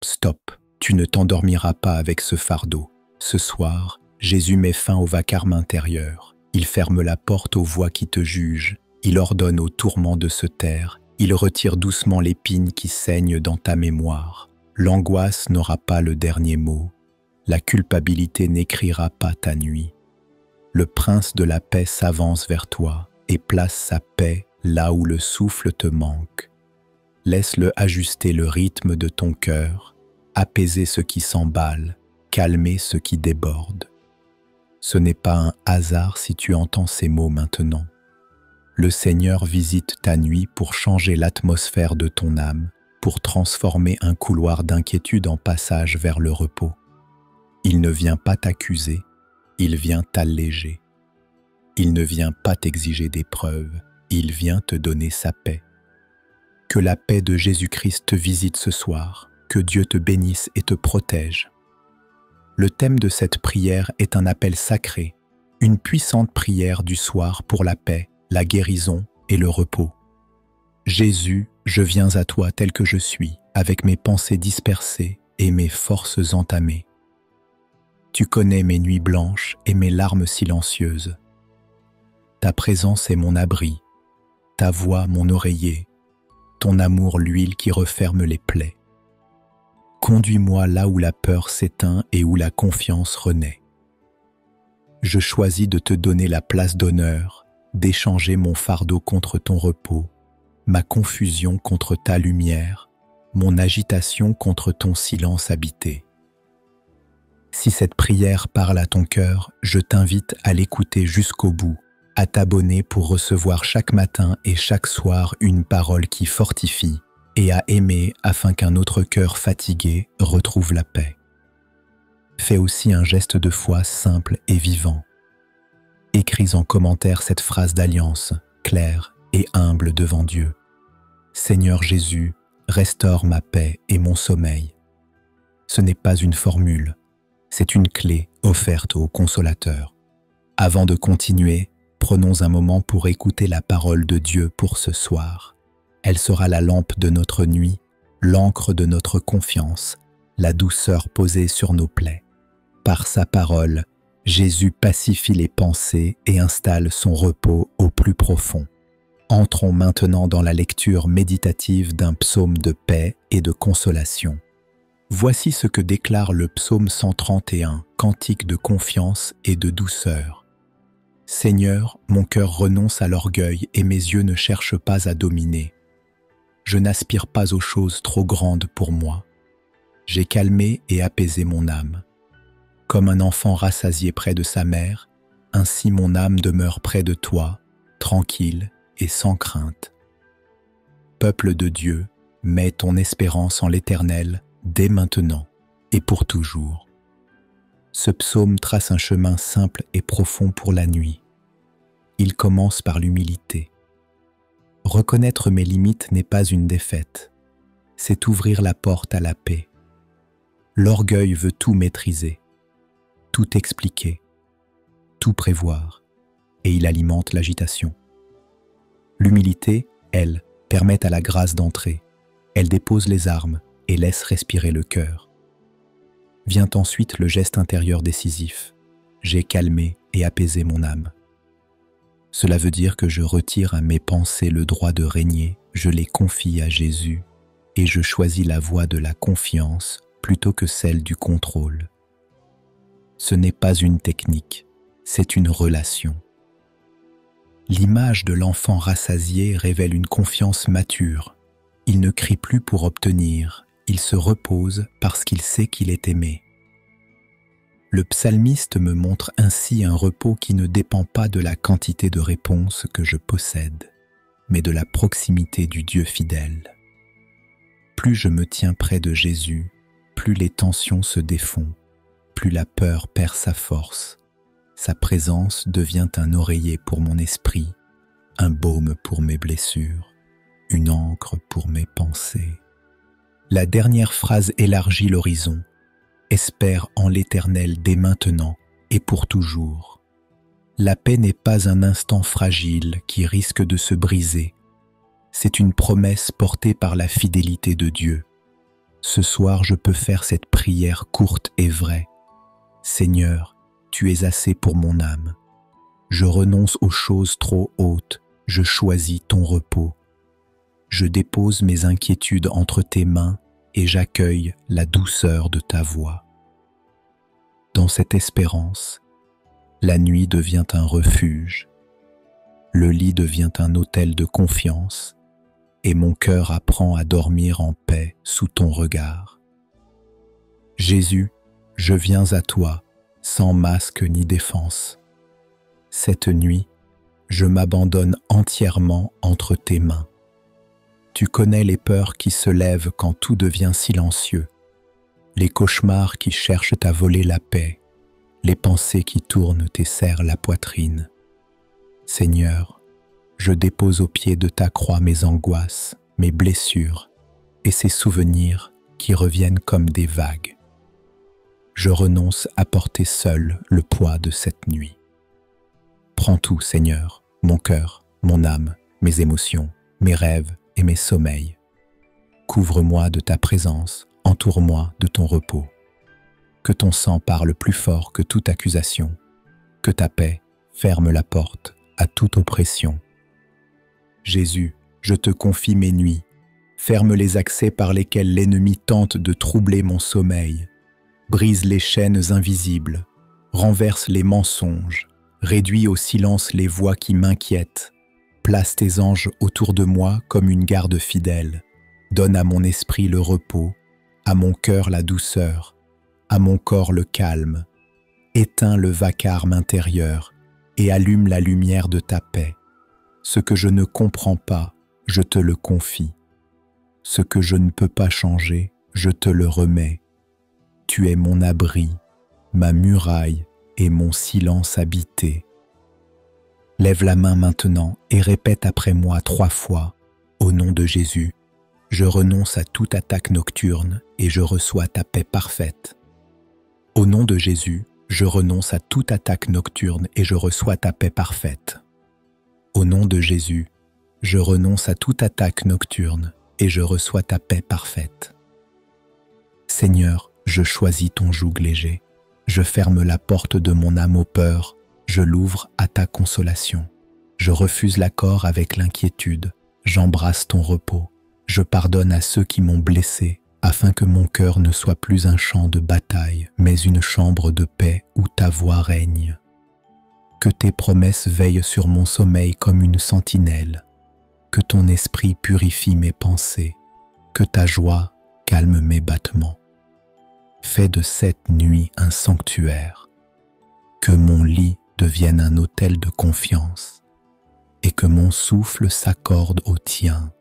Stop, tu ne t'endormiras pas avec ce fardeau. Ce soir, Jésus met fin au vacarme intérieur. Il ferme la porte aux voix qui te jugent. Il ordonne aux tourments de se taire. Il retire doucement l'épine qui saigne dans ta mémoire. L'angoisse n'aura pas le dernier mot. La culpabilité n'écrira pas ta nuit. Le prince de la paix s'avance vers toi et place sa paix là où le souffle te manque. Laisse-le ajuster le rythme de ton cœur, apaiser ce qui s'emballe, calmer ce qui déborde. Ce n'est pas un hasard si tu entends ces mots maintenant. Le Seigneur visite ta nuit pour changer l'atmosphère de ton âme, pour transformer un couloir d'inquiétude en passage vers le repos. Il ne vient pas t'accuser, il vient t'alléger. Il ne vient pas t'exiger des preuves, il vient te donner sa paix. Que la paix de Jésus-Christ te visite ce soir, que Dieu te bénisse et te protège. Le thème de cette prière est un appel sacré, une puissante prière du soir pour la paix, la guérison et le repos. Jésus, je viens à toi tel que je suis, avec mes pensées dispersées et mes forces entamées. Tu connais mes nuits blanches et mes larmes silencieuses. Ta présence est mon abri, ta voix mon oreiller, ton amour l'huile qui referme les plaies. Conduis-moi là où la peur s'éteint et où la confiance renaît. Je choisis de te donner la place d'honneur, d'échanger mon fardeau contre ton repos, ma confusion contre ta lumière, mon agitation contre ton silence habité. Si cette prière parle à ton cœur, je t'invite à l'écouter jusqu'au bout, à t'abonner pour recevoir chaque matin et chaque soir une parole qui fortifie, et à aimer afin qu'un autre cœur fatigué retrouve la paix. Fais aussi un geste de foi simple et vivant. Écris en commentaire cette phrase d'alliance, claire et humble devant Dieu. Seigneur Jésus, restaure ma paix et mon sommeil. Ce n'est pas une formule, c'est une clé offerte au Consolateur. Avant de continuer, prenons un moment pour écouter la parole de Dieu pour ce soir. Elle sera la lampe de notre nuit, l'encre de notre confiance, la douceur posée sur nos plaies. Par sa parole, Jésus pacifie les pensées et installe son repos au plus profond. Entrons maintenant dans la lecture méditative d'un psaume de paix et de consolation. Voici ce que déclare le psaume 131, cantique de confiance et de douceur. Seigneur, mon cœur renonce à l'orgueil et mes yeux ne cherchent pas à dominer. Je n'aspire pas aux choses trop grandes pour moi. J'ai calmé et apaisé mon âme. Comme un enfant rassasié près de sa mère, ainsi mon âme demeure près de toi, tranquille et sans crainte. Peuple de Dieu, mets ton espérance en l'Éternel dès maintenant et pour toujours. Ce psaume trace un chemin simple et profond pour la nuit. Il commence par l'humilité. Reconnaître mes limites n'est pas une défaite, c'est ouvrir la porte à la paix. L'orgueil veut tout maîtriser, tout expliquer, tout prévoir, et il alimente l'agitation. L'humilité, elle, permet à la grâce d'entrer. Elle dépose les armes et laisse respirer le cœur. Vient ensuite le geste intérieur décisif. J'ai calmé et apaisé mon âme. Cela veut dire que je retire à mes pensées le droit de régner, je les confie à Jésus et je choisis la voie de la confiance plutôt que celle du contrôle. Ce n'est pas une technique, c'est une relation. L'image de l'enfant rassasié révèle une confiance mature. Il ne crie plus pour obtenir, il se repose parce qu'il sait qu'il est aimé. Le psalmiste me montre ainsi un repos qui ne dépend pas de la quantité de réponses que je possède, mais de la proximité du Dieu fidèle. Plus je me tiens près de Jésus, plus les tensions se défont, plus la peur perd sa force. Sa présence devient un oreiller pour mon esprit, un baume pour mes blessures, une encre pour mes pensées. La dernière phrase élargit l'horizon. Espère en l'Éternel dès maintenant et pour toujours. La paix n'est pas un instant fragile qui risque de se briser. C'est une promesse portée par la fidélité de Dieu. Ce soir, je peux faire cette prière courte et vraie. Seigneur, tu es assez pour mon âme. Je renonce aux choses trop hautes, je choisis ton repos. Je dépose mes inquiétudes entre tes mains et j'accueille la douceur de ta voix. Dans cette espérance, la nuit devient un refuge, le lit devient un autel de confiance et mon cœur apprend à dormir en paix sous ton regard. Jésus, je viens à toi sans masque ni défense. Cette nuit, je m'abandonne entièrement entre tes mains. Tu connais les peurs qui se lèvent quand tout devient silencieux, les cauchemars qui cherchent à voler la paix, les pensées qui tournent et serrent la poitrine. Seigneur, je dépose aux pieds de ta croix mes angoisses, mes blessures et ces souvenirs qui reviennent comme des vagues. Je renonce à porter seul le poids de cette nuit. Prends tout, Seigneur, mon cœur, mon âme, mes émotions, mes rêves et mes sommeils. Couvre-moi de ta présence, entoure-moi de ton repos. Que ton sang parle plus fort que toute accusation, que ta paix ferme la porte à toute oppression. Jésus, je te confie mes nuits, ferme les accès par lesquels l'ennemi tente de troubler mon sommeil, brise les chaînes invisibles, renverse les mensonges, réduis au silence les voix qui m'inquiètent. Place tes anges autour de moi comme une garde fidèle. Donne à mon esprit le repos, à mon cœur la douceur, à mon corps le calme. Éteins le vacarme intérieur et allume la lumière de ta paix. Ce que je ne comprends pas, je te le confie. Ce que je ne peux pas changer, je te le remets. Tu es mon abri, ma muraille et mon silence habité. Lève la main maintenant et répète après moi 3 fois, au nom de Jésus, je renonce à toute attaque nocturne et je reçois ta paix parfaite. Au nom de Jésus, je renonce à toute attaque nocturne et je reçois ta paix parfaite. Au nom de Jésus, je renonce à toute attaque nocturne et je reçois ta paix parfaite. Seigneur, je choisis ton joug léger. Je ferme la porte de mon âme aux peurs, je l'ouvre à ta consolation. Je refuse l'accord avec l'inquiétude, j'embrasse ton repos. Je pardonne à ceux qui m'ont blessé, afin que mon cœur ne soit plus un champ de bataille, mais une chambre de paix où ta voix règne. Que tes promesses veillent sur mon sommeil comme une sentinelle, que ton esprit purifie mes pensées, que ta joie calme mes battements. Fais de cette nuit un sanctuaire, que mon lit devienne un autel de confiance et que mon souffle s'accorde au tien.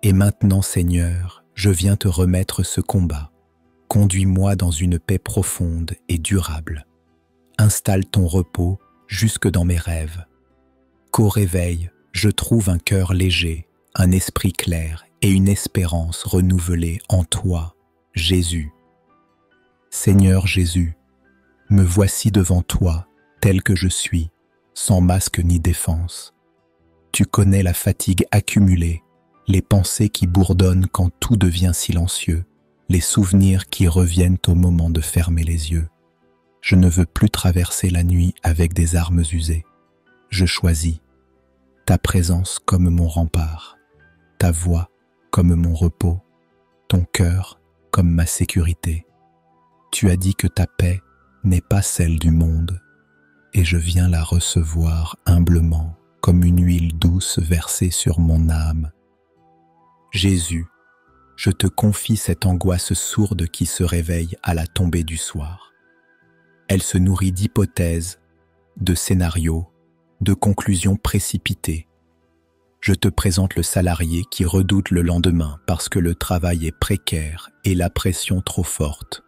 Et maintenant, Seigneur, je viens te remettre ce combat. Conduis-moi dans une paix profonde et durable. Installe ton repos jusque dans mes rêves. Qu'au réveil, je trouve un cœur léger, un esprit clair et une espérance renouvelée en toi, Jésus. Seigneur Jésus, me voici devant toi, tel que je suis, sans masque ni défense. Tu connais la fatigue accumulée, les pensées qui bourdonnent quand tout devient silencieux, les souvenirs qui reviennent au moment de fermer les yeux. Je ne veux plus traverser la nuit avec des armes usées. Je choisis ta présence comme mon rempart, ta voix comme mon repos, ton cœur comme ma sécurité. Tu as dit que ta paix n'est pas celle du monde, et je viens la recevoir humblement comme une huile douce versée sur mon âme. Jésus, je te confie cette angoisse sourde qui se réveille à la tombée du soir. Elle se nourrit d'hypothèses, de scénarios, de conclusions précipitées. Je te présente le salarié qui redoute le lendemain parce que le travail est précaire et la pression trop forte.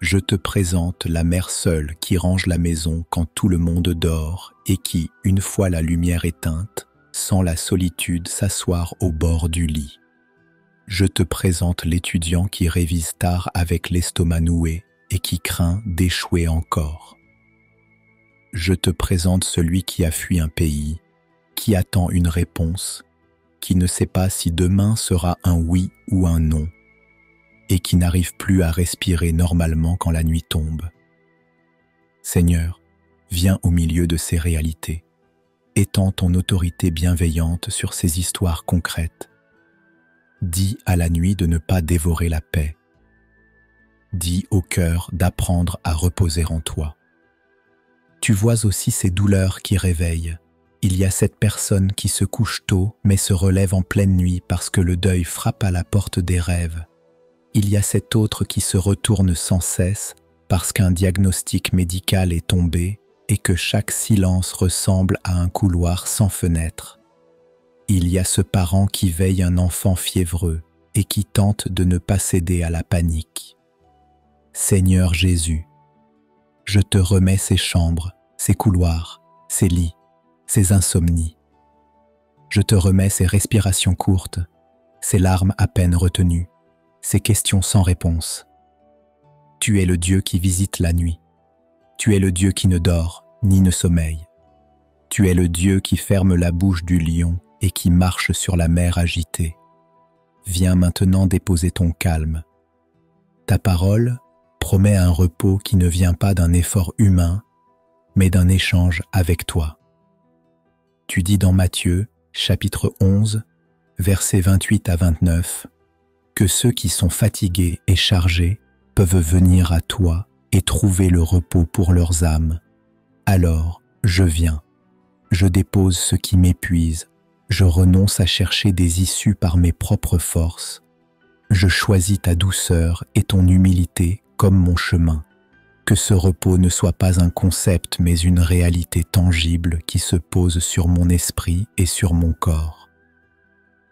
Je te présente la mère seule qui range la maison quand tout le monde dort et qui, une fois la lumière éteinte, sent la solitude s'asseoir au bord du lit. Je te présente l'étudiant qui révise tard avec l'estomac noué et qui craint d'échouer encore. Je te présente celui qui a fui un pays, qui attend une réponse, qui ne sait pas si demain sera un oui ou un non. et qui n'arrivent plus à respirer normalement quand la nuit tombe. Seigneur, viens au milieu de ces réalités. Étends ton autorité bienveillante sur ces histoires concrètes. Dis à la nuit de ne pas dévorer la paix. Dis au cœur d'apprendre à reposer en toi. Tu vois aussi ces douleurs qui réveillent. Il y a cette personne qui se couche tôt mais se relève en pleine nuit parce que le deuil frappe à la porte des rêves. Il y a cet autre qui se retourne sans cesse parce qu'un diagnostic médical est tombé et que chaque silence ressemble à un couloir sans fenêtre. Il y a ce parent qui veille un enfant fiévreux et qui tente de ne pas céder à la panique. Seigneur Jésus, je te remets ces chambres, ces couloirs, ces lits, ces insomnies. Je te remets ces respirations courtes, ces larmes à peine retenues, ces questions sans réponse. Tu es le Dieu qui visite la nuit. Tu es le Dieu qui ne dort ni ne sommeille. Tu es le Dieu qui ferme la bouche du lion et qui marche sur la mer agitée. Viens maintenant déposer ton calme. Ta parole promet un repos qui ne vient pas d'un effort humain, mais d'un échange avec toi. Tu dis dans Matthieu, chapitre 11, versets 28 à 29, que ceux qui sont fatigués et chargés peuvent venir à toi et trouver le repos pour leurs âmes. Alors, je viens. Je dépose ce qui m'épuise. Je renonce à chercher des issues par mes propres forces. Je choisis ta douceur et ton humilité comme mon chemin. Que ce repos ne soit pas un concept mais une réalité tangible qui se pose sur mon esprit et sur mon corps.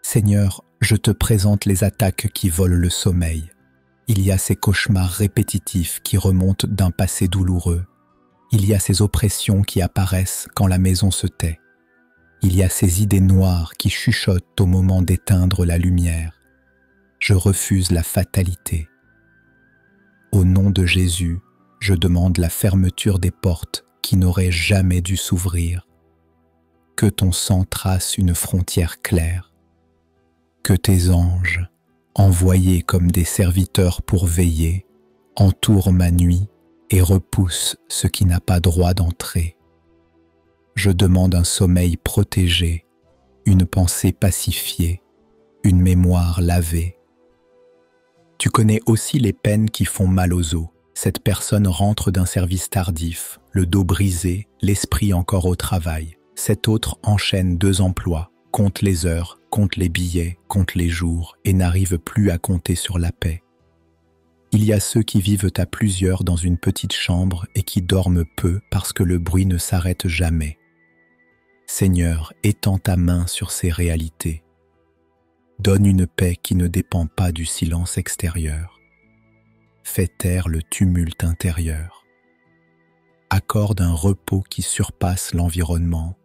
Seigneur, je te présente les attaques qui volent le sommeil. Il y a ces cauchemars répétitifs qui remontent d'un passé douloureux. Il y a ces oppressions qui apparaissent quand la maison se tait. Il y a ces idées noires qui chuchotent au moment d'éteindre la lumière. Je refuse la fatalité. Au nom de Jésus, je demande la fermeture des portes qui n'auraient jamais dû s'ouvrir. Que ton sang trace une frontière claire. Que tes anges, envoyés comme des serviteurs pour veiller, entourent ma nuit et repoussent ce qui n'a pas droit d'entrer. Je demande un sommeil protégé, une pensée pacifiée, une mémoire lavée. Tu connais aussi les peines qui font mal aux os. Cette personne rentre d'un service tardif, le dos brisé, l'esprit encore au travail. Cet autre enchaîne 2 emplois, compte les heures, compte les billets, compte les jours et n'arrive plus à compter sur la paix. Il y a ceux qui vivent à plusieurs dans une petite chambre et qui dorment peu parce que le bruit ne s'arrête jamais. Seigneur, étends ta main sur ces réalités. Donne une paix qui ne dépend pas du silence extérieur. Fais taire le tumulte intérieur. Accorde un repos qui surpasse l'environnement,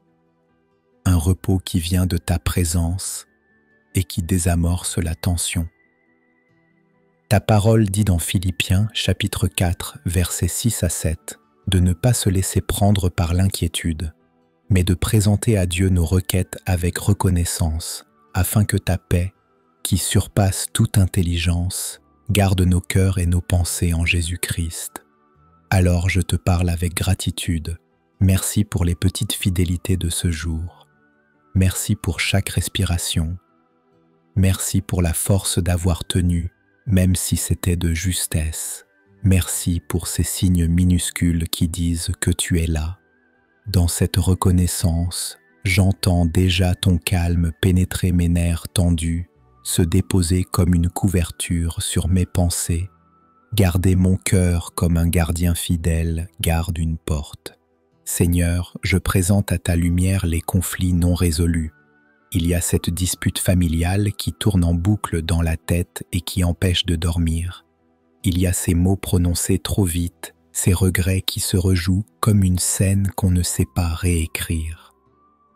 un repos qui vient de ta présence et qui désamorce la tension. Ta parole dit dans Philippiens, chapitre 4, versets 6 à 7, de ne pas se laisser prendre par l'inquiétude, mais de présenter à Dieu nos requêtes avec reconnaissance, afin que ta paix, qui surpasse toute intelligence, garde nos cœurs et nos pensées en Jésus-Christ. Alors je te parle avec gratitude. Merci pour les petites fidélités de ce jour. Merci pour chaque respiration. Merci pour la force d'avoir tenu, même si c'était de justesse. Merci pour ces signes minuscules qui disent que tu es là. Dans cette reconnaissance, j'entends déjà ton calme pénétrer mes nerfs tendus, se déposer comme une couverture sur mes pensées, garder mon cœur comme un gardien fidèle garde une porte. Seigneur, je présente à ta lumière les conflits non résolus. Il y a cette dispute familiale qui tourne en boucle dans la tête et qui empêche de dormir. Il y a ces mots prononcés trop vite, ces regrets qui se rejouent comme une scène qu'on ne sait pas réécrire.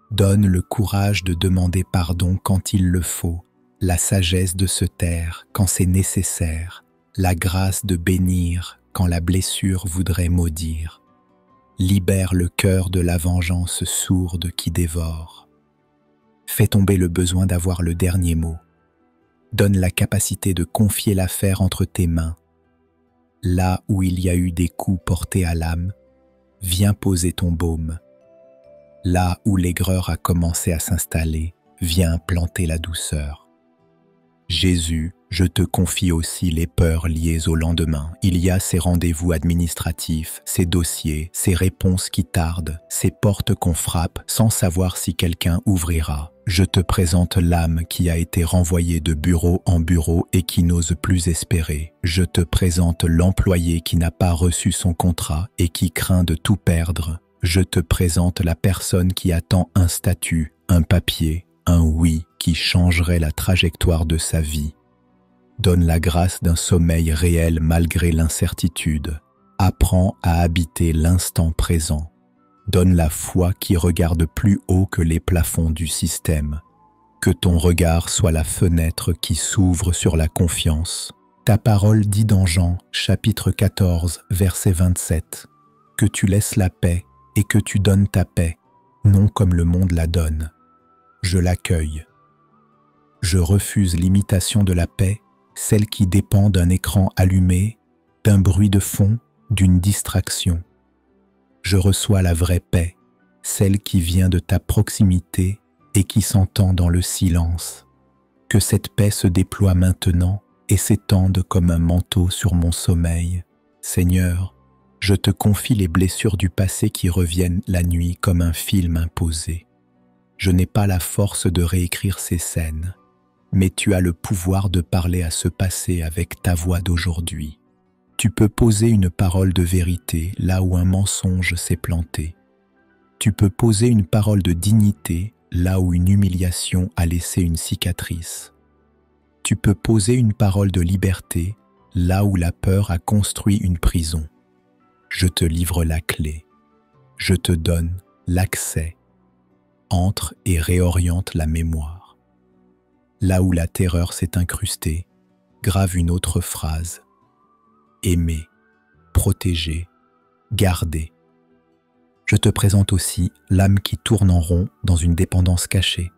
Donne le courage de demander pardon quand il le faut, la sagesse de se taire quand c'est nécessaire, la grâce de bénir quand la blessure voudrait maudire. Libère le cœur de la vengeance sourde qui dévore. Fais tomber le besoin d'avoir le dernier mot. Donne la capacité de confier l'affaire entre tes mains. Là où il y a eu des coups portés à l'âme, viens poser ton baume. Là où l'aigreur a commencé à s'installer, viens planter la douceur. Jésus, je te confie aussi les peurs liées au lendemain. Il y a ces rendez-vous administratifs, ces dossiers, ces réponses qui tardent, ces portes qu'on frappe sans savoir si quelqu'un ouvrira. Je te présente l'âme qui a été renvoyée de bureau en bureau et qui n'ose plus espérer. Je te présente l'employé qui n'a pas reçu son contrat et qui craint de tout perdre. Je te présente la personne qui attend un statut, un papier, un oui qui changerait la trajectoire de sa vie. Donne la grâce d'un sommeil réel malgré l'incertitude. Apprends à habiter l'instant présent. Donne la foi qui regarde plus haut que les plafonds du système. Que ton regard soit la fenêtre qui s'ouvre sur la confiance. Ta parole dit dans Jean, chapitre 14, verset 27, que tu laisses la paix et que tu donnes ta paix, non comme le monde la donne. Je l'accueille. Je refuse l'imitation de la paix, celle qui dépend d'un écran allumé, d'un bruit de fond, d'une distraction. Je reçois la vraie paix, celle qui vient de ta proximité et qui s'entend dans le silence. Que cette paix se déploie maintenant et s'étende comme un manteau sur mon sommeil. Seigneur, je te confie les blessures du passé qui reviennent la nuit comme un film imposé. Je n'ai pas la force de réécrire ces scènes, mais tu as le pouvoir de parler à ce passé avec ta voix d'aujourd'hui. Tu peux poser une parole de vérité là où un mensonge s'est planté. Tu peux poser une parole de dignité là où une humiliation a laissé une cicatrice. Tu peux poser une parole de liberté là où la peur a construit une prison. Je te livre la clé. Je te donne l'accès. Entre et réoriente la mémoire. Là où la terreur s'est incrustée, grave une autre phrase. Aimer, protéger, garder. Je te présente aussi l'âme qui tourne en rond dans une dépendance cachée.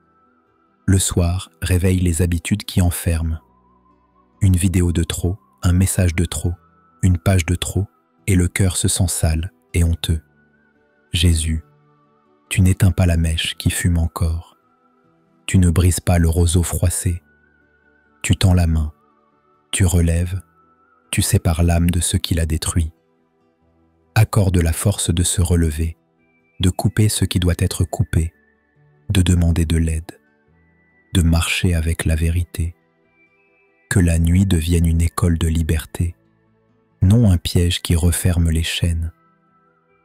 Le soir, réveille les habitudes qui enferment. Une vidéo de trop, un message de trop, une page de trop, et le cœur se sent sale et honteux. Jésus, tu n'éteins pas la mèche qui fume encore. Tu ne brises pas le roseau froissé. Tu tends la main, tu relèves, tu sépares l'âme de ce qui l'a détruit. Accorde la force de se relever, de couper ce qui doit être coupé, de demander de l'aide, de marcher avec la vérité. Que la nuit devienne une école de liberté, non un piège qui referme les chaînes.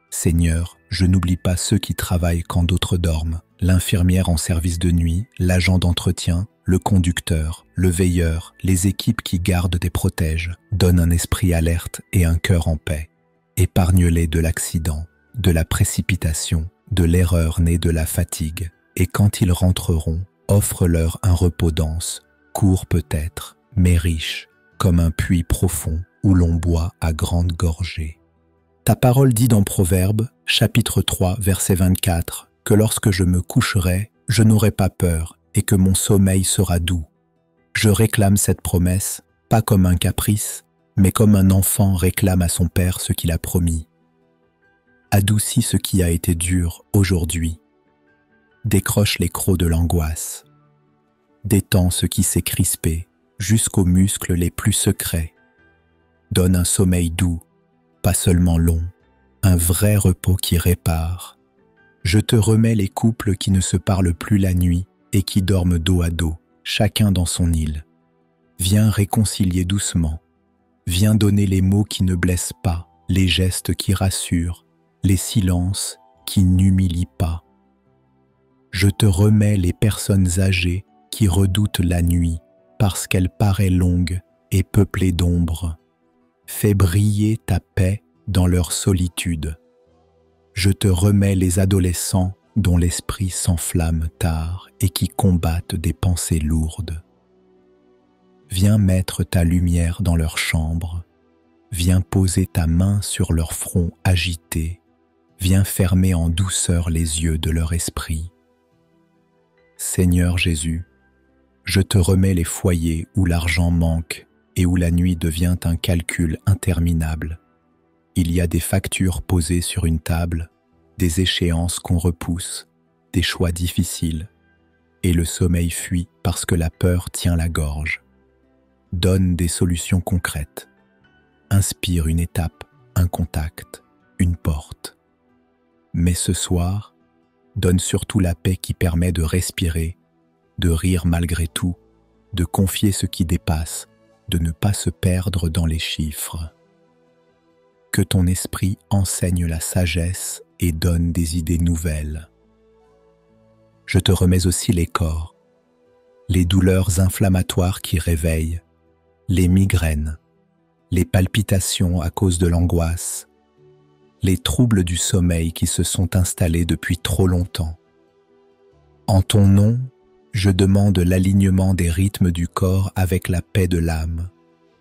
Seigneur, je n'oublie pas ceux qui travaillent quand d'autres dorment, l'infirmière en service de nuit, l'agent d'entretien, le conducteur, le veilleur, les équipes qui gardent et protègent. Donne un esprit alerte et un cœur en paix. Épargne-les de l'accident, de la précipitation, de l'erreur née de la fatigue. Et quand ils rentreront, offre-leur un repos dense, court peut-être, mais riche, comme un puits profond où l'on boit à grandes gorgées. Ta parole dit dans Proverbes, chapitre 3, verset 24, que lorsque je me coucherai, je n'aurai pas peur et que mon sommeil sera doux. Je réclame cette promesse, pas comme un caprice, mais comme un enfant réclame à son père ce qu'il a promis. Adoucis ce qui a été dur aujourd'hui. Décroche les crocs de l'angoisse. Détends ce qui s'est crispé jusqu'aux muscles les plus secrets. Donne un sommeil doux, pas seulement long, un vrai repos qui répare. Je te remets les couples qui ne se parlent plus la nuit et qui dorment dos à dos, chacun dans son île. Viens réconcilier doucement. Viens donner les mots qui ne blessent pas, les gestes qui rassurent, les silences qui n'humilient pas. Je te remets les personnes âgées qui redoutent la nuit parce qu'elle paraît longue et peuplée d'ombre. Fais briller ta paix dans leur solitude. Je te remets les adolescents dont l'esprit s'enflamme tard et qui combattent des pensées lourdes. Viens mettre ta lumière dans leur chambre. Viens poser ta main sur leur front agité. Viens fermer en douceur les yeux de leur esprit. Seigneur Jésus, Je te remets les foyers où l'argent manque et où la nuit devient un calcul interminable. Il y a des factures posées sur une table, des échéances qu'on repousse, des choix difficiles, et le sommeil fuit parce que la peur tient la gorge. Donne des solutions concrètes. Inspire une étape, un contact, une porte. Mais ce soir, donne surtout la paix qui permet de respirer, de rire malgré tout, de confier ce qui dépasse, de ne pas se perdre dans les chiffres. Que ton esprit enseigne la sagesse et donne des idées nouvelles. Je te remets aussi les corps, les douleurs inflammatoires qui réveillent, les migraines, les palpitations à cause de l'angoisse, les troubles du sommeil qui se sont installés depuis trop longtemps. En ton nom, je demande l'alignement des rythmes du corps avec la paix de l'âme.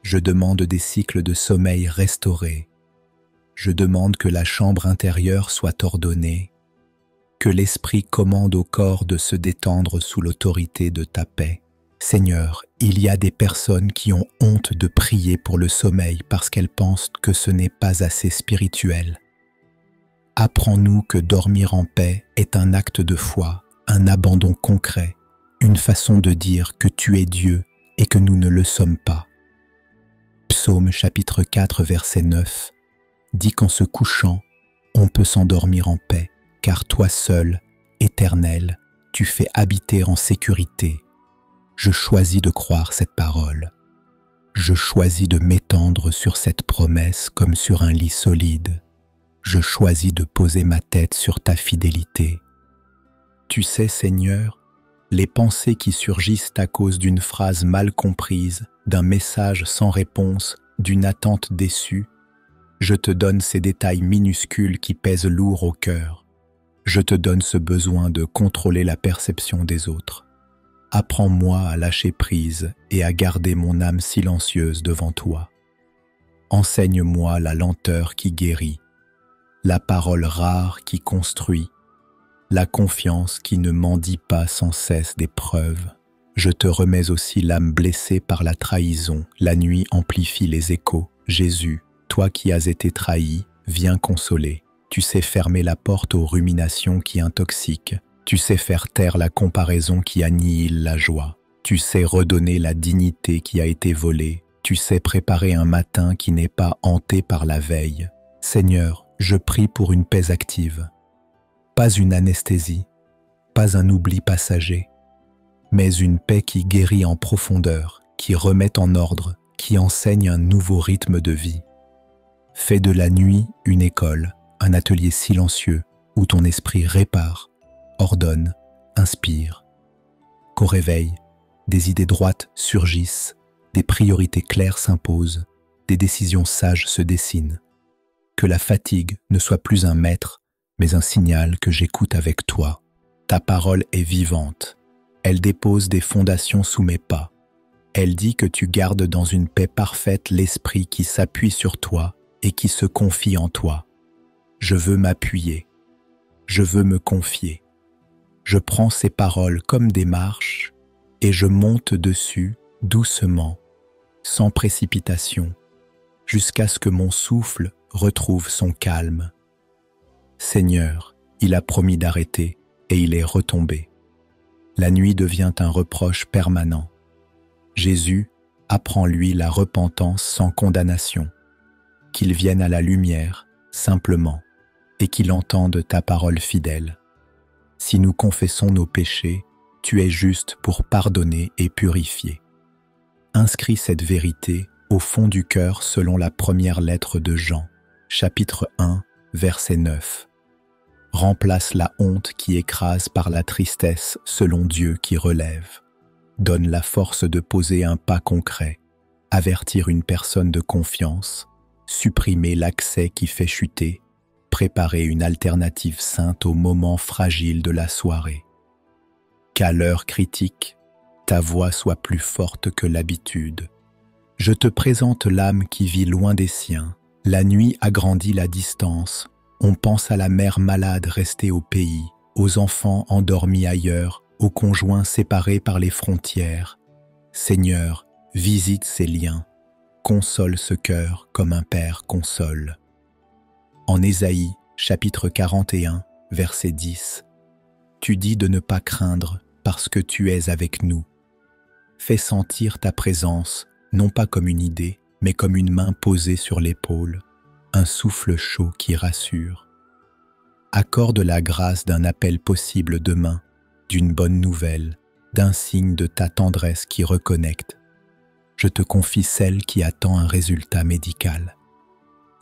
Je demande des cycles de sommeil restaurés. Je demande que la chambre intérieure soit ordonnée, que l'esprit commande au corps de se détendre sous l'autorité de ta paix. Seigneur, il y a des personnes qui ont honte de prier pour le sommeil parce qu'elles pensent que ce n'est pas assez spirituel. Apprends-nous que dormir en paix est un acte de foi, un abandon concret, une façon de dire que tu es Dieu et que nous ne le sommes pas. Psaume chapitre 4 verset 9 dit qu'en se couchant, on peut s'endormir en paix, car toi seul, Éternel, tu fais habiter en sécurité. Je choisis de croire cette parole. Je choisis de m'étendre sur cette promesse comme sur un lit solide. Je choisis de poser ma tête sur ta fidélité. Tu sais, Seigneur, les pensées qui surgissent à cause d'une phrase mal comprise, d'un message sans réponse, d'une attente déçue, je te donne ces détails minuscules qui pèsent lourd au cœur. Je te donne ce besoin de contrôler la perception des autres. Apprends-moi à lâcher prise et à garder mon âme silencieuse devant toi. Enseigne-moi la lenteur qui guérit, la parole rare qui construit, la confiance qui ne mendie pas sans cesse des preuves. Je te remets aussi l'âme blessée par la trahison. La nuit amplifie les échos. Jésus, toi qui as été trahi, viens consoler. Tu sais fermer la porte aux ruminations qui intoxiquent. Tu sais faire taire la comparaison qui annihile la joie. Tu sais redonner la dignité qui a été volée. Tu sais préparer un matin qui n'est pas hanté par la veille. Seigneur, je prie pour une paix active. Pas une anesthésie, pas un oubli passager, mais une paix qui guérit en profondeur, qui remet en ordre, qui enseigne un nouveau rythme de vie. Fais de la nuit une école, un atelier silencieux où ton esprit répare, ordonne, inspire. Qu'au réveil, des idées droites surgissent, des priorités claires s'imposent, des décisions sages se dessinent. Que la fatigue ne soit plus un maître, mais un signal que j'écoute avec toi. Ta parole est vivante. Elle dépose des fondations sous mes pas. Elle dit que tu gardes dans une paix parfaite l'esprit qui s'appuie sur toi et qui se confie en toi. Je veux m'appuyer. Je veux me confier. Je prends ces paroles comme des marches et je monte dessus doucement, sans précipitation, jusqu'à ce que mon souffle retrouve son calme. Seigneur, il a promis d'arrêter et il est retombé. La nuit devient un reproche permanent. Jésus, apprends-lui la repentance sans condamnation, qu'il vienne à la lumière, simplement, et qu'il entende ta parole fidèle. Si nous confessons nos péchés, tu es juste pour pardonner et purifier. Inscris cette vérité au fond du cœur selon la première lettre de Jean, chapitre 1, verset 9. Remplace la honte qui écrase par la tristesse selon Dieu qui relève. Donne la force de poser un pas concret, avertir une personne de confiance, supprimer l'accès qui fait chuter, préparer une alternative sainte au moment fragile de la soirée. Qu'à l'heure critique, ta voix soit plus forte que l'habitude. Je te présente l'âme qui vit loin des siens. La nuit agrandit la distance. On pense à la mère malade restée au pays, aux enfants endormis ailleurs, aux conjoints séparés par les frontières. Seigneur, visite ces liens, console ce cœur comme un père console. En Ésaïe, chapitre 41, verset 10, tu dis de ne pas craindre parce que tu es avec nous. Fais sentir ta présence, non pas comme une idée, mais comme une main posée sur l'épaule, un souffle chaud qui rassure. Accorde la grâce d'un appel possible demain, d'une bonne nouvelle, d'un signe de ta tendresse qui reconnecte. Je te confie celle qui attend un résultat médical.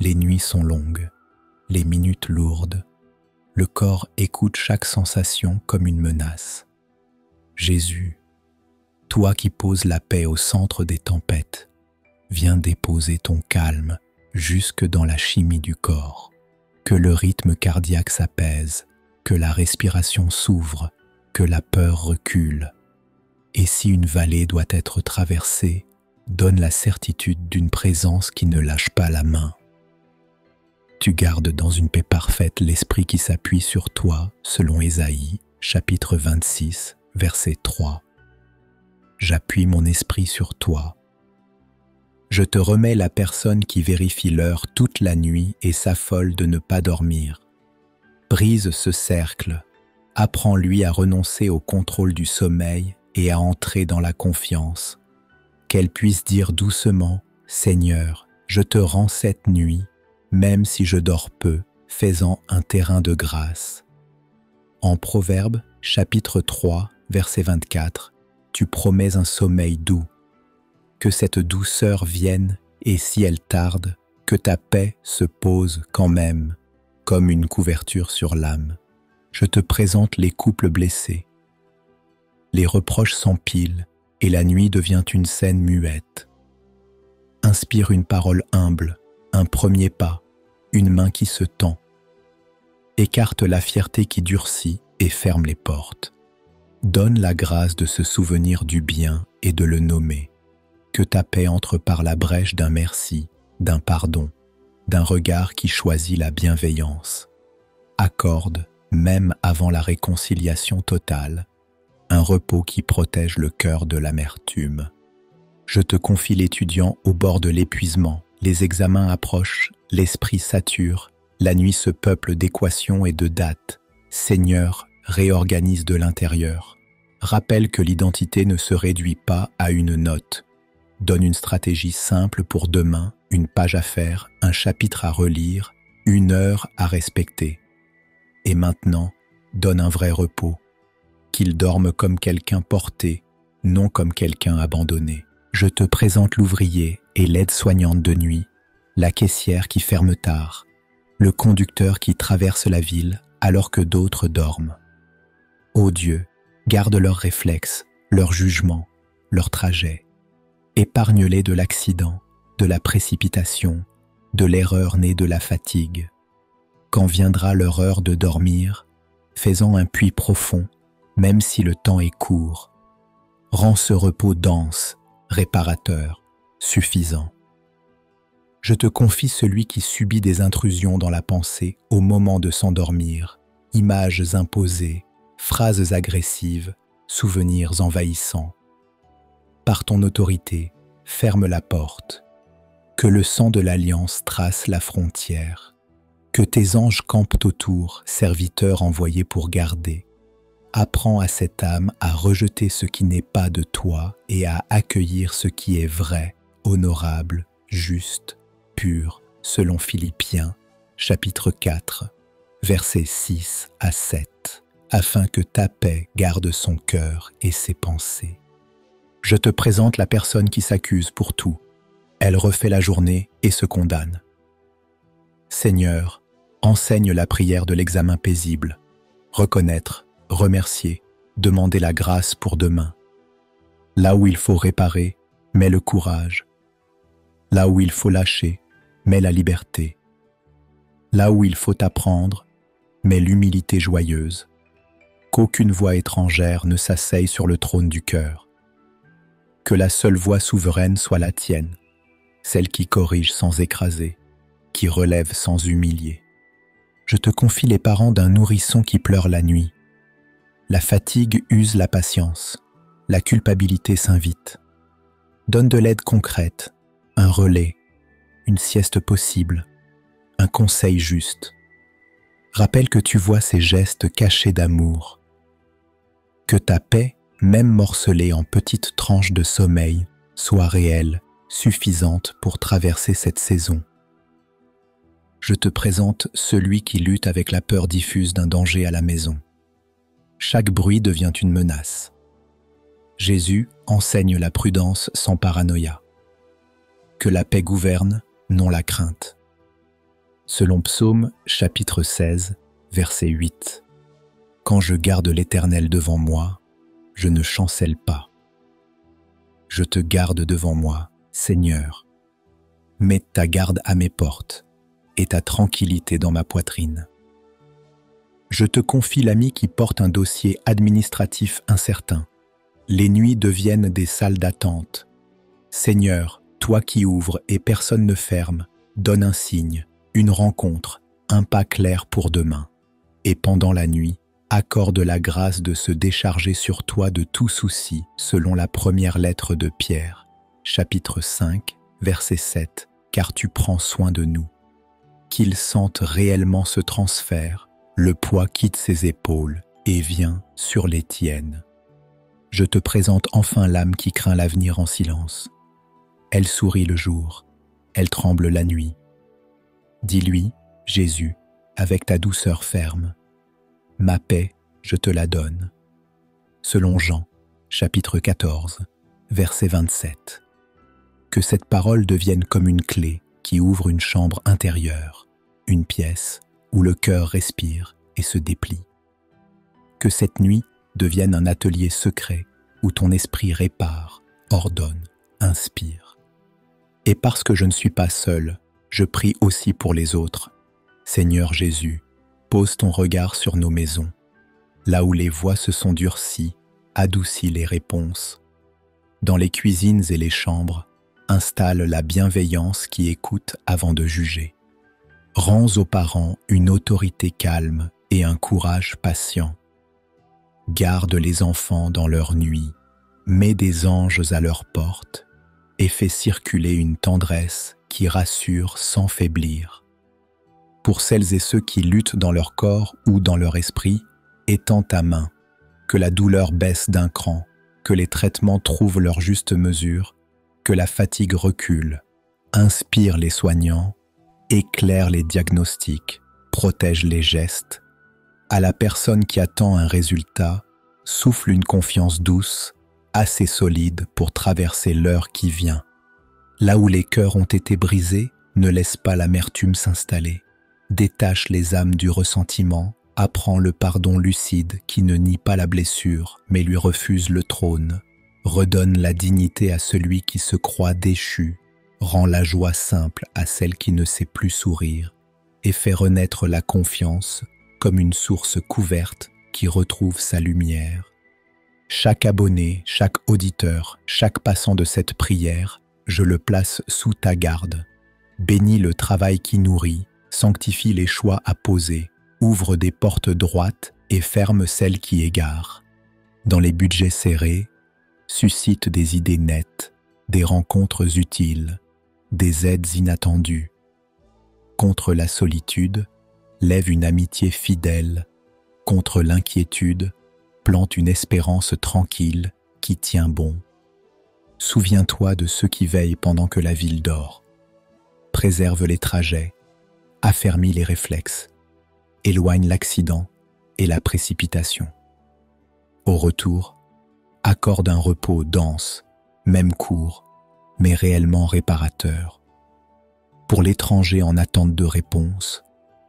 Les nuits sont longues, les minutes lourdes. Le corps écoute chaque sensation comme une menace. Jésus, toi qui poses la paix au centre des tempêtes, viens déposer ton calme jusque dans la chimie du corps. Que le rythme cardiaque s'apaise, que la respiration s'ouvre, que la peur recule. Et si une vallée doit être traversée, donne la certitude d'une présence qui ne lâche pas la main. Tu gardes dans une paix parfaite l'esprit qui s'appuie sur toi, selon Ésaïe, chapitre 26, verset 3. J'appuie mon esprit sur toi. Je te remets la personne qui vérifie l'heure toute la nuit et s'affole de ne pas dormir. Brise ce cercle, apprends-lui à renoncer au contrôle du sommeil et à entrer dans la confiance. Qu'elle puisse dire doucement « Seigneur, je te rends cette nuit, même si je dors peu, fais-en un terrain de grâce. » En Proverbes, chapitre 3, verset 24, tu promets un sommeil doux. Que cette douceur vienne, et si elle tarde, que ta paix se pose quand même, comme une couverture sur l'âme. Je te présente les couples blessés. Les reproches s'empilent, et la nuit devient une scène muette. Inspire une parole humble, un premier pas, une main qui se tend. Écarte la fierté qui durcit et ferme les portes. Donne la grâce de se souvenir du bien et de le nommer. Que ta paix entre par la brèche d'un merci, d'un pardon, d'un regard qui choisit la bienveillance. Accorde, même avant la réconciliation totale, un repos qui protège le cœur de l'amertume. Je te confie l'étudiant au bord de l'épuisement. Les examens approchent, l'esprit sature, la nuit se peuple d'équations et de dates. Seigneur, réorganise de l'intérieur. Rappelle que l'identité ne se réduit pas à une note. Donne une stratégie simple pour demain, une page à faire, un chapitre à relire, une heure à respecter. Et maintenant, donne un vrai repos. Qu'il dorme comme quelqu'un porté, non comme quelqu'un abandonné. Je te présente l'ouvrier et l'aide-soignante de nuit, la caissière qui ferme tard, le conducteur qui traverse la ville alors que d'autres dorment. Ô Dieu, garde leurs réflexes, leurs jugements, leurs trajets. Épargne-les de l'accident, de la précipitation, de l'erreur née de la fatigue. Quand viendra leur heure de dormir, fais-en un puits profond, même si le temps est court. Rends ce repos dense, réparateur, suffisant. Je te confie celui qui subit des intrusions dans la pensée au moment de s'endormir, images imposées, phrases agressives, souvenirs envahissants. Par ton autorité, ferme la porte. Que le sang de l'alliance trace la frontière. Que tes anges campent autour, serviteurs envoyés pour garder. Apprends à cette âme à rejeter ce qui n'est pas de toi et à accueillir ce qui est vrai, honorable, juste, pur, selon Philippiens, chapitre 4, versets 6 à 7, afin que ta paix garde son cœur et ses pensées. Je te présente la personne qui s'accuse pour tout. Elle refait la journée et se condamne. Seigneur, enseigne la prière de l'examen paisible. Reconnaître, remercier, demander la grâce pour demain. Là où il faut réparer, mets le courage. Là où il faut lâcher, mets la liberté. Là où il faut apprendre, mets l'humilité joyeuse. Qu'aucune voix étrangère ne s'asseye sur le trône du cœur. Que la seule voix souveraine soit la tienne, celle qui corrige sans écraser, qui relève sans humilier. Je te confie les parents d'un nourrisson qui pleure la nuit. La fatigue use la patience. La culpabilité s'invite. Donne de l'aide concrète, un relais, une sieste possible, un conseil juste. Rappelle que tu vois ces gestes cachés d'amour. Que ta paix, même morcelée en petites tranches de sommeil, soit réelle, suffisante pour traverser cette saison. Je te présente celui qui lutte avec la peur diffuse d'un danger à la maison. Chaque bruit devient une menace. Jésus enseigne la prudence sans paranoïa. Que la paix gouverne, non la crainte. Selon Psaume, chapitre 16, verset 8. Quand je garde l'Éternel devant moi, je ne chancelle pas. Je te garde devant moi, Seigneur. Mets ta garde à mes portes et ta tranquillité dans ma poitrine. Je te confie l'ami qui porte un dossier administratif incertain. Les nuits deviennent des salles d'attente. Seigneur, toi qui ouvres et personne ne ferme, donne un signe, une rencontre, un pas clair pour demain. Et pendant la nuit, accorde la grâce de se décharger sur toi de tout souci, selon la première lettre de Pierre, chapitre 5, verset 7, car tu prends soin de nous. Qu'ils sentent réellement ce transfert, le poids quitte ses épaules et vient sur les tiennes. Je te présente enfin l'âme qui craint l'avenir en silence. Elle sourit le jour, elle tremble la nuit. Dis-lui, Jésus, avec ta douceur ferme, ma paix, je te la donne. Selon Jean, chapitre 14, verset 27. Que cette parole devienne comme une clé qui ouvre une chambre intérieure, une pièce où le cœur respire et se déplie. Que cette nuit devienne un atelier secret où ton esprit répare, ordonne, inspire. Et parce que je ne suis pas seul, je prie aussi pour les autres. Seigneur Jésus, pose ton regard sur nos maisons. Là où les voix se sont durcies, adoucis les réponses. Dans les cuisines et les chambres, installe la bienveillance qui écoute avant de juger. Rends aux parents une autorité calme et un courage patient. Garde les enfants dans leur nuit, mets des anges à leur porte et fais circuler une tendresse qui rassure sans faiblir. Pour celles et ceux qui luttent dans leur corps ou dans leur esprit, étends ta main, que la douleur baisse d'un cran, que les traitements trouvent leur juste mesure, que la fatigue recule, inspire les soignants, éclaire les diagnostics, protège les gestes. À la personne qui attend un résultat, souffle une confiance douce, assez solide pour traverser l'heure qui vient. Là où les cœurs ont été brisés, ne laisse pas l'amertume s'installer. Détache les âmes du ressentiment, apprends le pardon lucide qui ne nie pas la blessure, mais lui refuse le trône. Redonne la dignité à celui qui se croit déchu, rend la joie simple à celle qui ne sait plus sourire, et fait renaître la confiance comme une source couverte qui retrouve sa lumière. Chaque abonné, chaque auditeur, chaque passant de cette prière, je le place sous ta garde. Bénis le travail qui nourrit, sanctifie les choix à poser, ouvre des portes droites et ferme celles qui égarent. Dans les budgets serrés, suscite des idées nettes, des rencontres utiles, des aides inattendues. Contre la solitude, lève une amitié fidèle. Contre l'inquiétude, plante une espérance tranquille qui tient bon. Souviens-toi de ceux qui veillent pendant que la ville dort. Préserve les trajets, affermis les réflexes, éloigne l'accident et la précipitation. Au retour, accorde un repos dense, même court, mais réellement réparateur. Pour l'étranger en attente de réponse,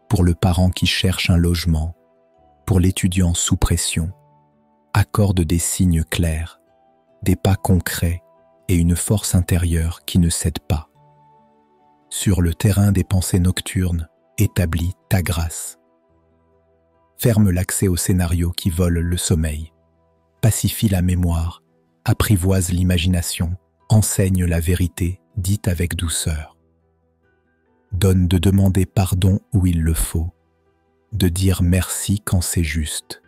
pour le parent qui cherche un logement, pour l'étudiant sous pression, accorde des signes clairs, des pas concrets et une force intérieure qui ne cède pas. Sur le terrain des pensées nocturnes, établis ta grâce. Ferme l'accès aux scénarios qui volent le sommeil. Pacifie la mémoire, apprivoise l'imagination, enseigne la vérité dite avec douceur. Donne de demander pardon où il le faut, de dire merci quand c'est juste,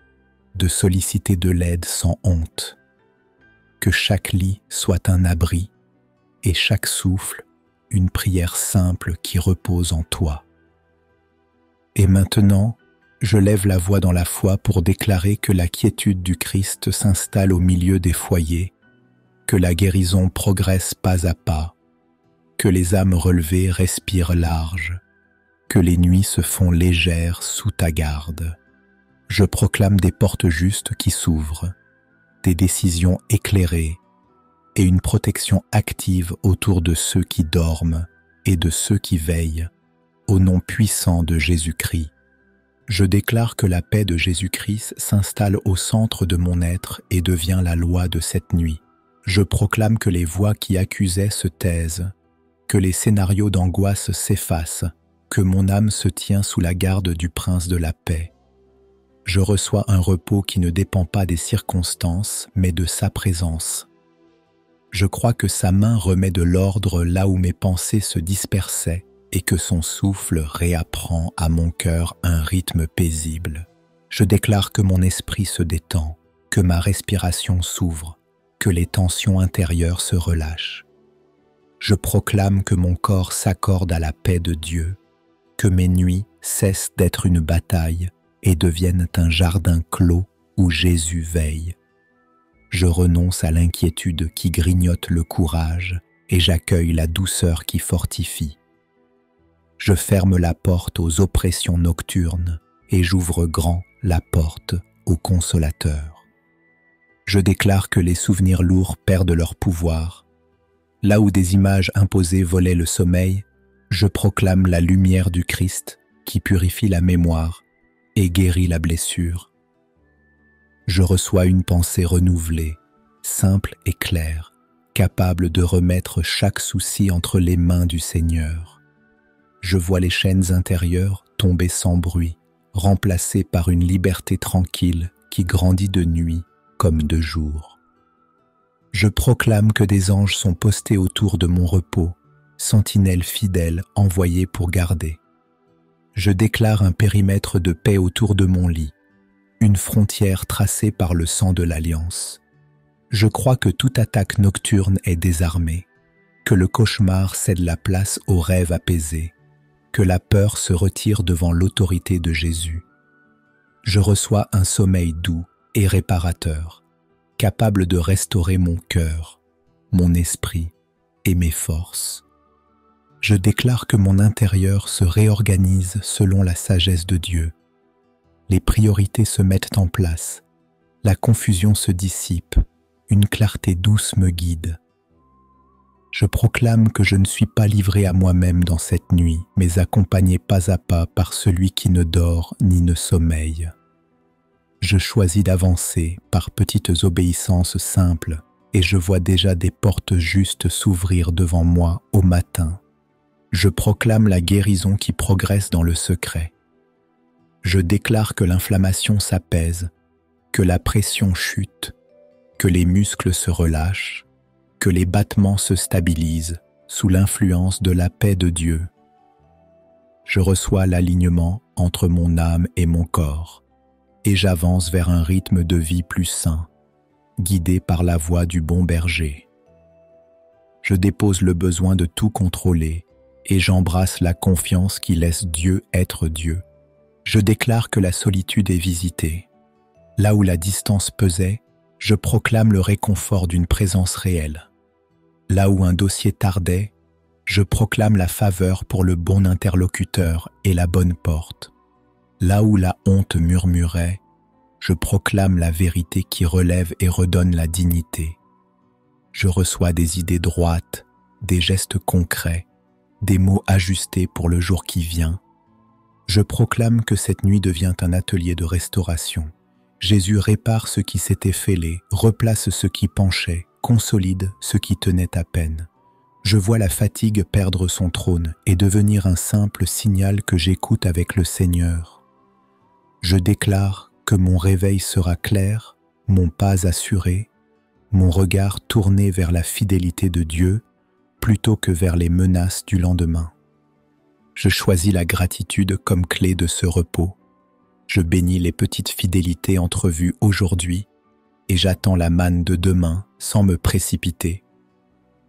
de solliciter de l'aide sans honte. Que chaque lit soit un abri et chaque souffle une prière simple qui repose en toi. Et maintenant, je lève la voix dans la foi pour déclarer que la quiétude du Christ s'installe au milieu des foyers, que la guérison progresse pas à pas, que les âmes relevées respirent large, que les nuits se font légères sous ta garde. Je proclame des portes justes qui s'ouvrent, des décisions éclairées et une protection active autour de ceux qui dorment et de ceux qui veillent, au nom puissant de Jésus-Christ. Je déclare que la paix de Jésus-Christ s'installe au centre de mon être et devient la loi de cette nuit. Je proclame que les voix qui accusaient se taisent, que les scénarios d'angoisse s'effacent, que mon âme se tient sous la garde du Prince de la paix. Je reçois un repos qui ne dépend pas des circonstances, mais de sa présence. Je crois que sa main remet de l'ordre là où mes pensées se dispersaient et que son souffle réapprend à mon cœur un rythme paisible. Je déclare que mon esprit se détend, que ma respiration s'ouvre, que les tensions intérieures se relâchent. Je proclame que mon corps s'accorde à la paix de Dieu, que mes nuits cessent d'être une bataille et deviennent un jardin clos où Jésus veille. Je renonce à l'inquiétude qui grignote le courage et j'accueille la douceur qui fortifie. Je ferme la porte aux oppressions nocturnes et j'ouvre grand la porte au Consolateur. Je déclare que les souvenirs lourds perdent leur pouvoir. Là où des images imposées volaient le sommeil, je proclame la lumière du Christ qui purifie la mémoire et guérit la blessure. Je reçois une pensée renouvelée, simple et claire, capable de remettre chaque souci entre les mains du Seigneur. Je vois les chaînes intérieures tomber sans bruit, remplacées par une liberté tranquille qui grandit de nuit comme de jour. Je proclame que des anges sont postés autour de mon repos, sentinelles fidèles envoyées pour garder. Je déclare un périmètre de paix autour de mon lit, une frontière tracée par le sang de l'Alliance. Je crois que toute attaque nocturne est désarmée, que le cauchemar cède la place au rêve apaisé, que la peur se retire devant l'autorité de Jésus. Je reçois un sommeil doux et réparateur, capable de restaurer mon cœur, mon esprit et mes forces. Je déclare que mon intérieur se réorganise selon la sagesse de Dieu. Les priorités se mettent en place, la confusion se dissipe, une clarté douce me guide. Je proclame que je ne suis pas livré à moi-même dans cette nuit, mais accompagné pas à pas par celui qui ne dort ni ne sommeille. Je choisis d'avancer par petites obéissances simples et je vois déjà des portes justes s'ouvrir devant moi au matin. Je proclame la guérison qui progresse dans le secret. Je déclare que l'inflammation s'apaise, que la pression chute, que les muscles se relâchent, que les battements se stabilisent sous l'influence de la paix de Dieu. Je reçois l'alignement entre mon âme et mon corps, et j'avance vers un rythme de vie plus sain, guidé par la voix du bon berger. Je dépose le besoin de tout contrôler, et j'embrasse la confiance qui laisse Dieu être Dieu. Je déclare que la solitude est visitée. Là où la distance pesait, je proclame le réconfort d'une présence réelle. Là où un dossier tardait, je proclame la faveur pour le bon interlocuteur et la bonne porte. Là où la honte murmurait, je proclame la vérité qui relève et redonne la dignité. Je reçois des idées droites, des gestes concrets, des mots ajustés pour le jour qui vient. Je proclame que cette nuit devient un atelier de restauration. Jésus répare ce qui s'était fêlé, replace ce qui penchait, consolide ce qui tenait à peine. Je vois la fatigue perdre son trône et devenir un simple signal que j'écoute avec le Seigneur. Je déclare que mon réveil sera clair, mon pas assuré, mon regard tourné vers la fidélité de Dieu plutôt que vers les menaces du lendemain. Je choisis la gratitude comme clé de ce repos. Je bénis les petites fidélités entrevues aujourd'hui et j'attends la manne de demain sans me précipiter.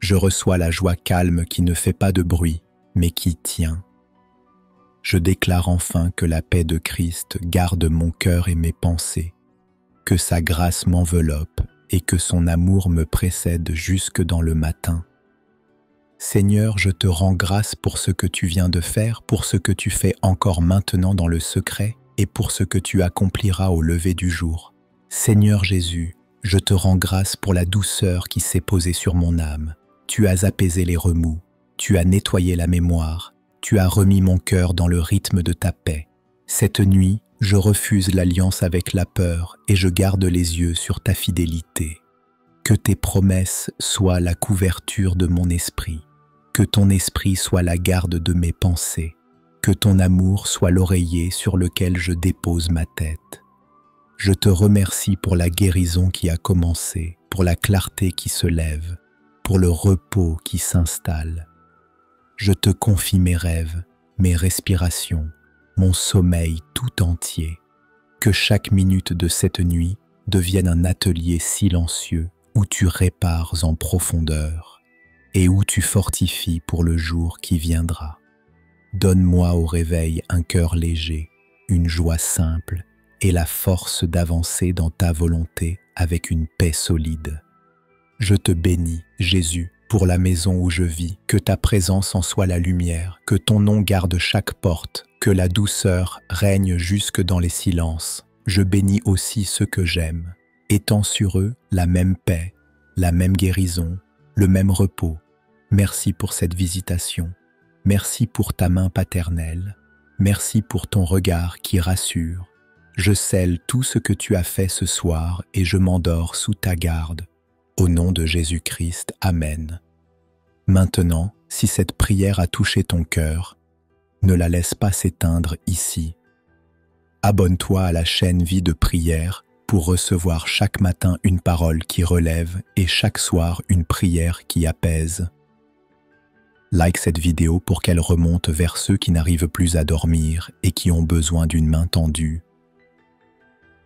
Je reçois la joie calme qui ne fait pas de bruit, mais qui tient. Je déclare enfin que la paix de Christ garde mon cœur et mes pensées, que sa grâce m'enveloppe et que son amour me précède jusque dans le matin. Seigneur, je te rends grâce pour ce que tu viens de faire, pour ce que tu fais encore maintenant dans le secret et pour ce que tu accompliras au lever du jour. Seigneur Jésus, je te rends grâce pour la douceur qui s'est posée sur mon âme. Tu as apaisé les remous, tu as nettoyé la mémoire, tu as remis mon cœur dans le rythme de ta paix. Cette nuit, je refuse l'alliance avec la peur et je garde les yeux sur ta fidélité. Que tes promesses soient la couverture de mon esprit, que ton esprit soit la garde de mes pensées, que ton amour soit l'oreiller sur lequel je dépose ma tête. Je te remercie pour la guérison qui a commencé, pour la clarté qui se lève, pour le repos qui s'installe. Je te confie mes rêves, mes respirations, mon sommeil tout entier. Que chaque minute de cette nuit devienne un atelier silencieux où tu répares en profondeur et où tu fortifies pour le jour qui viendra. Donne-moi au réveil un cœur léger, une joie simple et la force d'avancer dans ta volonté avec une paix solide. Je te bénis, Jésus, pour la maison où je vis, que ta présence en soit la lumière, que ton nom garde chaque porte, que la douceur règne jusque dans les silences. Je bénis aussi ceux que j'aime, étends sur eux la même paix, la même guérison, le même repos. Merci pour cette visitation, merci pour ta main paternelle, merci pour ton regard qui rassure. Je scelle tout ce que tu as fait ce soir et je m'endors sous ta garde. Au nom de Jésus-Christ, Amen. Maintenant, si cette prière a touché ton cœur, ne la laisse pas s'éteindre ici. Abonne-toi à la chaîne Vie de prière pour recevoir chaque matin une parole qui relève et chaque soir une prière qui apaise. Like cette vidéo pour qu'elle remonte vers ceux qui n'arrivent plus à dormir et qui ont besoin d'une main tendue.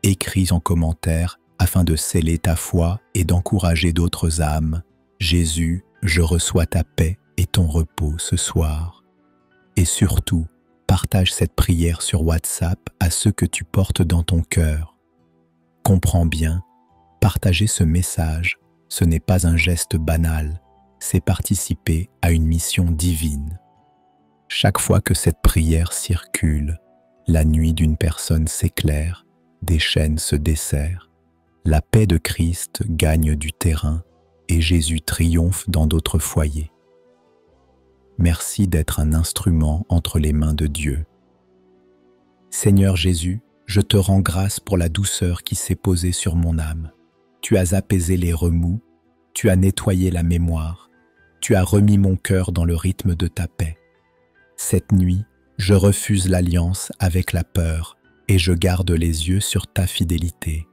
Écris en commentaire afin de sceller ta foi et d'encourager d'autres âmes. Jésus, je reçois ta paix et ton repos ce soir. Et surtout, partage cette prière sur WhatsApp à ceux que tu portes dans ton cœur. Comprends bien, partager ce message, ce n'est pas un geste banal, c'est participer à une mission divine. Chaque fois que cette prière circule, la nuit d'une personne s'éclaire, des chaînes se desserrent, la paix de Christ gagne du terrain et Jésus triomphe dans d'autres foyers. Merci d'être un instrument entre les mains de Dieu. Seigneur Jésus, je te rends grâce pour la douceur qui s'est posée sur mon âme. Tu as apaisé les remous, tu as nettoyé la mémoire, tu as remis mon cœur dans le rythme de ta paix. Cette nuit, je refuse l'alliance avec la peur et je garde les yeux sur ta fidélité.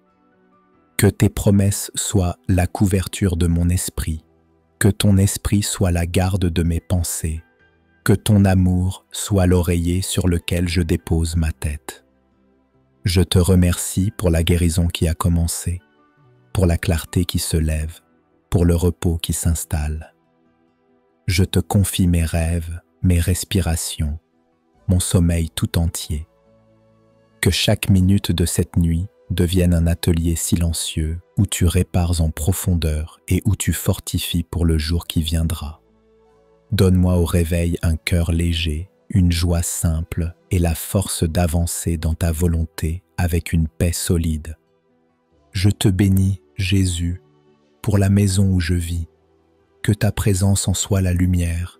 Que tes promesses soient la couverture de mon esprit, que ton esprit soit la garde de mes pensées, que ton amour soit l'oreiller sur lequel je dépose ma tête. Je te remercie pour la guérison qui a commencé, pour la clarté qui se lève, pour le repos qui s'installe. Je te confie mes rêves, mes respirations, mon sommeil tout entier. Que chaque minute de cette nuit devienne un atelier silencieux où tu répares en profondeur et où tu fortifies pour le jour qui viendra. Donne-moi au réveil un cœur léger, une joie simple et la force d'avancer dans ta volonté avec une paix solide. Je te bénis, Jésus, pour la maison où je vis. Que ta présence en soit la lumière,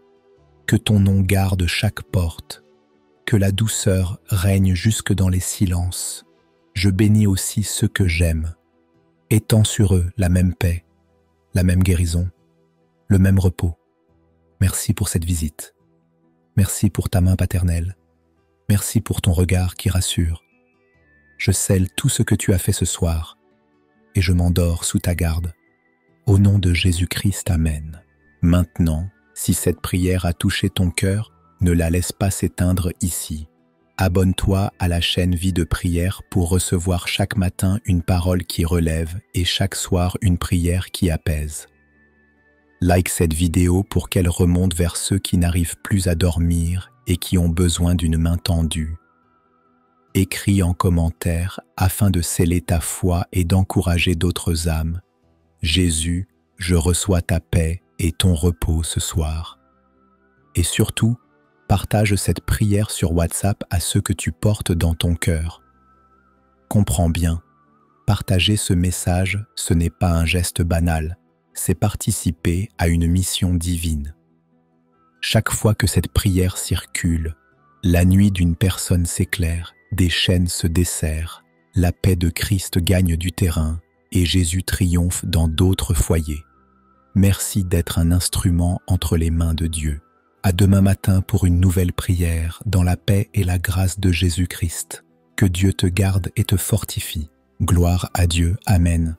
que ton nom garde chaque porte, que la douceur règne jusque dans les silences. Je bénis aussi ceux que j'aime. Étends sur eux la même paix, la même guérison, le même repos. Merci pour cette visite. Merci pour ta main paternelle. Merci pour ton regard qui rassure. Je scelle tout ce que tu as fait ce soir et je m'endors sous ta garde. Au nom de Jésus-Christ, Amen. Maintenant, si cette prière a touché ton cœur, ne la laisse pas s'éteindre ici. Abonne-toi à la chaîne Vie de prière pour recevoir chaque matin une parole qui relève et chaque soir une prière qui apaise. Like cette vidéo pour qu'elle remonte vers ceux qui n'arrivent plus à dormir et qui ont besoin d'une main tendue. Écris en commentaire afin de sceller ta foi et d'encourager d'autres âmes. Jésus, je reçois ta paix et ton repos ce soir. Et surtout, partage cette prière sur WhatsApp à ceux que tu portes dans ton cœur. Comprends bien, partager ce message, ce n'est pas un geste banal, c'est participer à une mission divine. Chaque fois que cette prière circule, la nuit d'une personne s'éclaire, des chaînes se desserrent, la paix de Christ gagne du terrain et Jésus triomphe dans d'autres foyers. Merci d'être un instrument entre les mains de Dieu. À demain matin pour une nouvelle prière dans la paix et la grâce de Jésus-Christ. Que Dieu te garde et te fortifie. Gloire à Dieu. Amen.